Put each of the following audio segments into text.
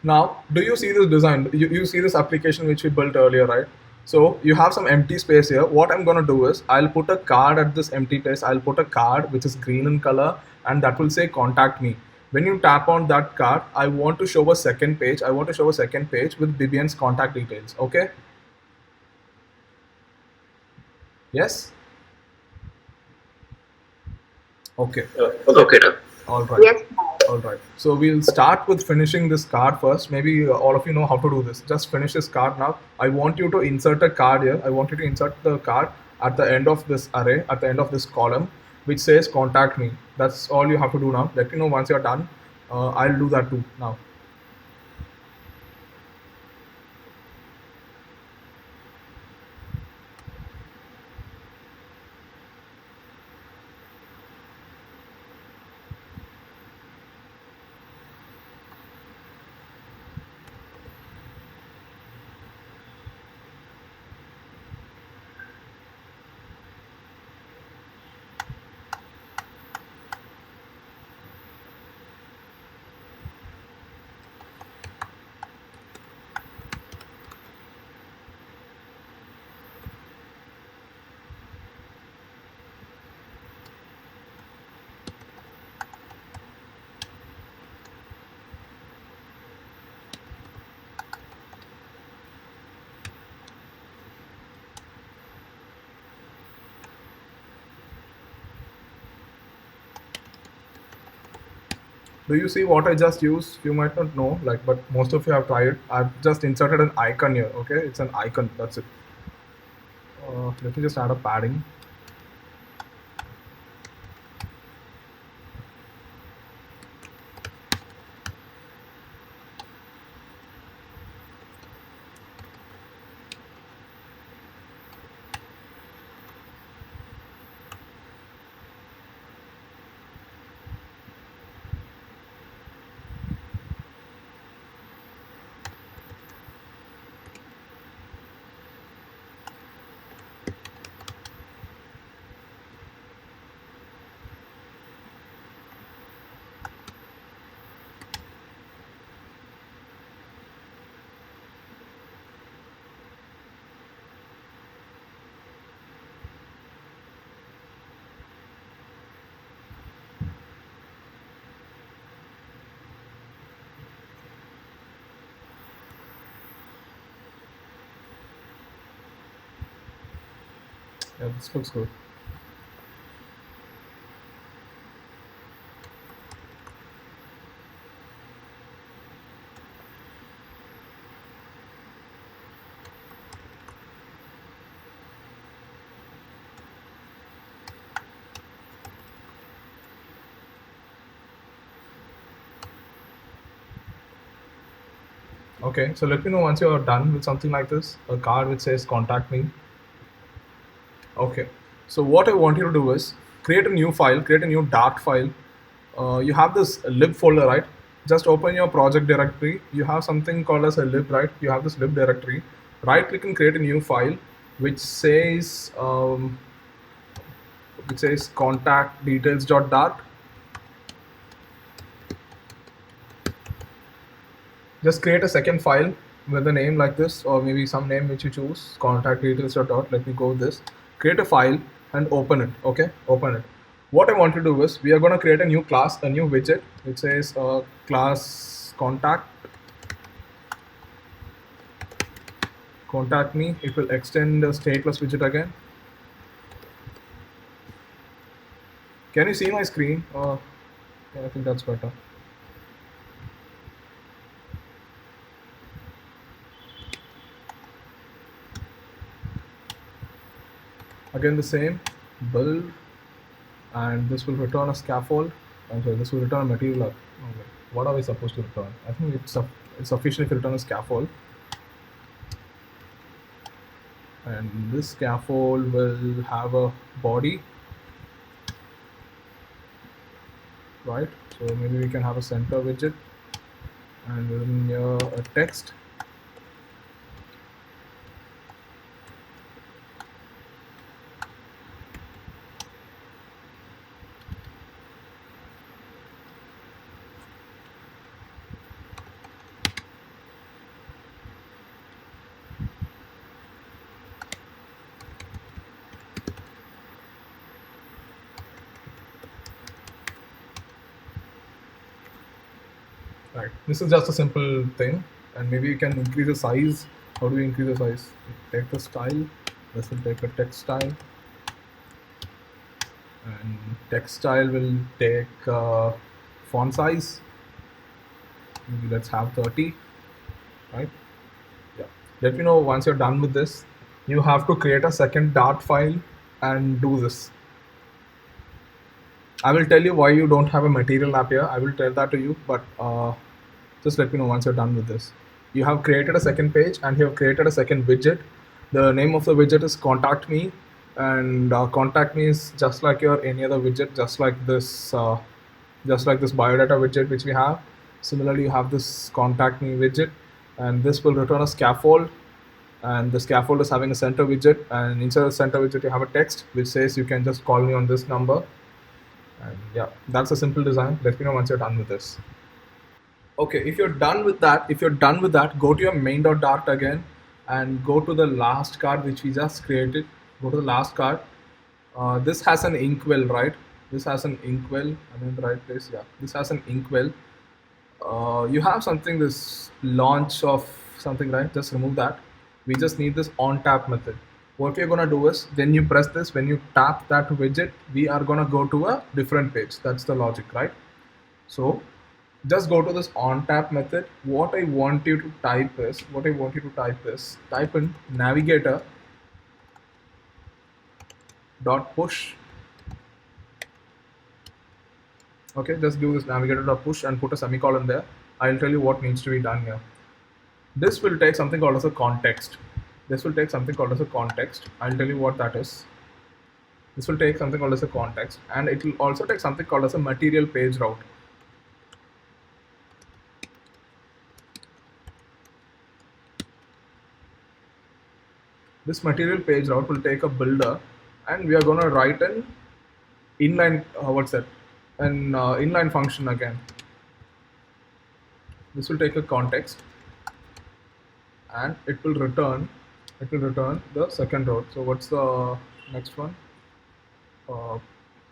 Now, do you see this design? You see this application which we built earlier, right? So you have some empty space here. What I'm going to do is I'll put a card at this empty place. I'll put a card which is green in color, and that will say contact me. When you tap on that card, I want to show a second page. I want to show a second page with Bibian's contact details. Okay? Yes? Okay. Okay, done. All right. Yes. All right. So we'll start with finishing this card first. Maybe all of you know how to do this. Just finish this card now. I want you to insert a card here. I want you to insert the card at the end of this array, at the end of this column, which says contact me. That's all you have to do now. Let me know once you're done. I'll do that too now. Do you see what I just used? You might not know, like, but most of you have tried. I've just inserted an icon here. Okay, it's an icon. That's it. Let me just add a padding. Yeah, this looks good. Okay, so let me know once you're done with something like this, a card which says contact me. Okay, so what I want you to do is create a new file, create a new Dart file. You have this lib folder, right? Just open your project directory. You have something called as a lib, right? You have this lib directory. Right click and create a new file which says contact details.dart. Just create a second file with a name like this, or maybe some name which you choose, contact details.dot. Let me go with this. Create a file and open it. Okay, open it. What I want to do is we are going to create a new class, a new widget which says class contact me. It will extend the stateless widget again. Can you see my screen? Yeah, I think that's better. Again the same, build, and this will return a scaffold. I'm sorry, this will return a material. Okay. What are we supposed to return? I think it's sufficient if you return a scaffold. And this scaffold will have a body, right? So maybe we can have a center widget and within here a text. Right. This is just a simple thing, and maybe you can increase the size. How do you increase the size? Take the style. This will take a text style, and text style will take font size. Maybe let's have 30. Right. Yeah. Let me know once you're done with this. You have to create a second Dart file and do this. I will tell you why you don't have a material app here. I will tell that to you, but just let me know once you're done with this. You have created a second page and you have created a second widget. The name of the widget is Contact Me, and Contact Me is just like your any other widget, just like this biodata widget which we have. Similarly, you have this Contact Me widget, and this will return a scaffold, and the scaffold is having a center widget, and inside the center widget you have a text which says you can just call me on this number. And yeah, that's a simple design. Let me know once you're done with this. Okay, if you're done with that, go to your main.dart again and go to the last card which we just created. Go to the last card. This has an inkwell, right? This has an inkwell. I'm in the right place. Yeah, this has an inkwell. You have something, this launch of something, right? Just remove that. We just need this on tap method. What we're gonna do is when you press this, when you tap that widget, we are gonna go to a different page. That's the logic, right? So just go to this on tap method. What I want you to type is type in navigator dot push. Okay, just do this navigator dot push and put a semicolon there. I'll tell you what needs to be done here. This will take something called as a context. I'll tell you what that is. This will take something called as a context, and it will also take something called as a material page route. This material page route will take a builder, and we are going to write an inline, inline function again. This will take a context, and it will return the second route. So what's the next one?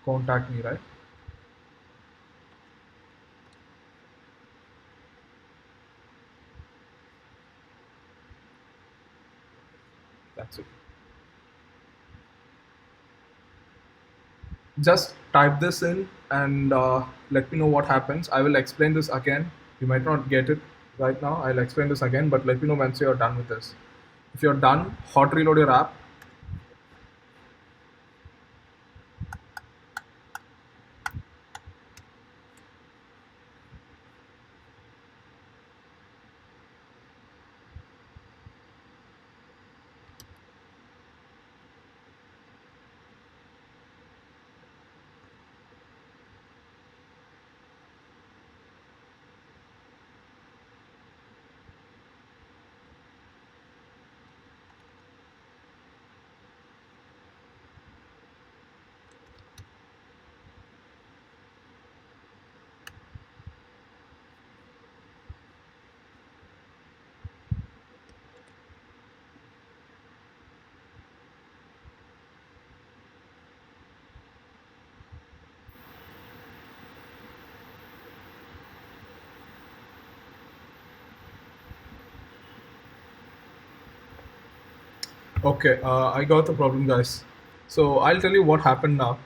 Contact me, right? That's it. Just type this in and let me know what happens. I will explain this again. You might not get it right now. I'll explain this again, but let me know once you're done with this. If you're done, hot reload your app. Okay, I got the problem, guys. So I'll tell you what happened now.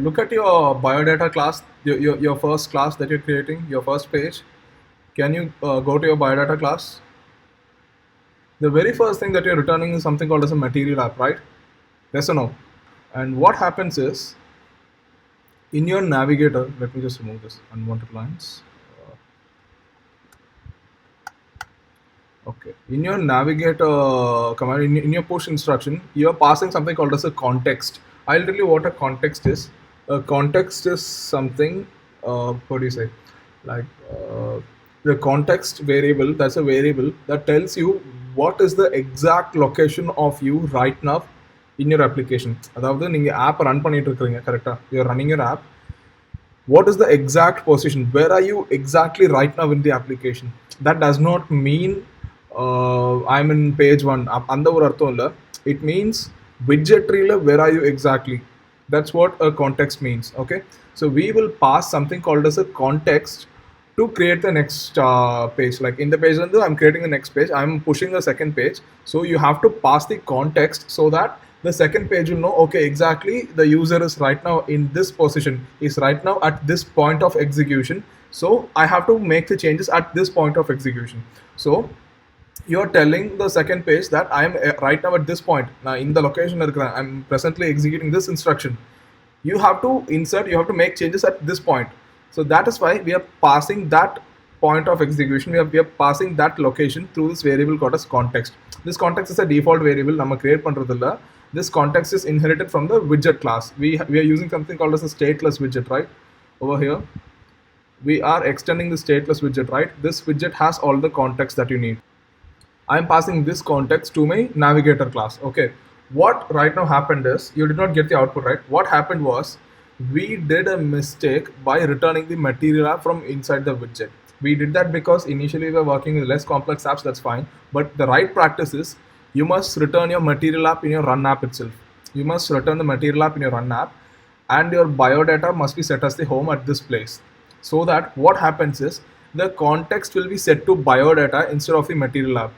Look at your biodata class, your first class that you're creating, your first page. Can you go to your biodata class? The very first thing that you're returning is something called as a material app, right? Yes or no? And what happens is, in your navigator, let me just remove this unwanted lines. Okay, in your navigator command, in your push instruction, you're passing something called as a context. I'll tell you what a context is. A context is something, what do you say? Like the context variable, that's a variable that tells you what is the exact location of you right now in your application. அதாவது நீங்க app run பண்ணிட்டு இருக்கீங்க கரெக்டா, you're running your app. What is the exact position? Where are you exactly right now in the application? That does not mean I'm in page 1. அந்த ஒரு அர்த்தம் இல்ல. It means widget tree where are you exactly? That's what a context means. Okay, so we will pass something called as a context to create the next page. Like in the page, I'm creating the next page. I'm pushing the second page. So you have to pass the context so that the second page will know, okay, exactly the user is right now in this position, is right now at this point of execution. So I have to make the changes at this point of execution. So you're telling the second page that I am right now at this point. Now in the location, I'm presently executing this instruction. You have to insert, you have to make changes at this point. So that is why we are passing that point of execution, we are passing that location through this variable called as context. This context is a default variable நம்ம create பண்றதில்ல. This context is inherited from the widget class. We are using something called as a stateless widget, right? Over here we are extending the stateless widget, right? This widget has all the context that you need. I'm passing this context to my navigator class. Okay, what right now happened is you did not get the output, right? What happened was we did a mistake by returning the material app from inside the widget. We did that because initially we were working with less complex apps, that's fine. But the right practice is you must return your material app in your run app itself. You must return the material app in your run app, and your biodata must be set as the home at this place. So that what happens is the context will be set to biodata instead of the material app.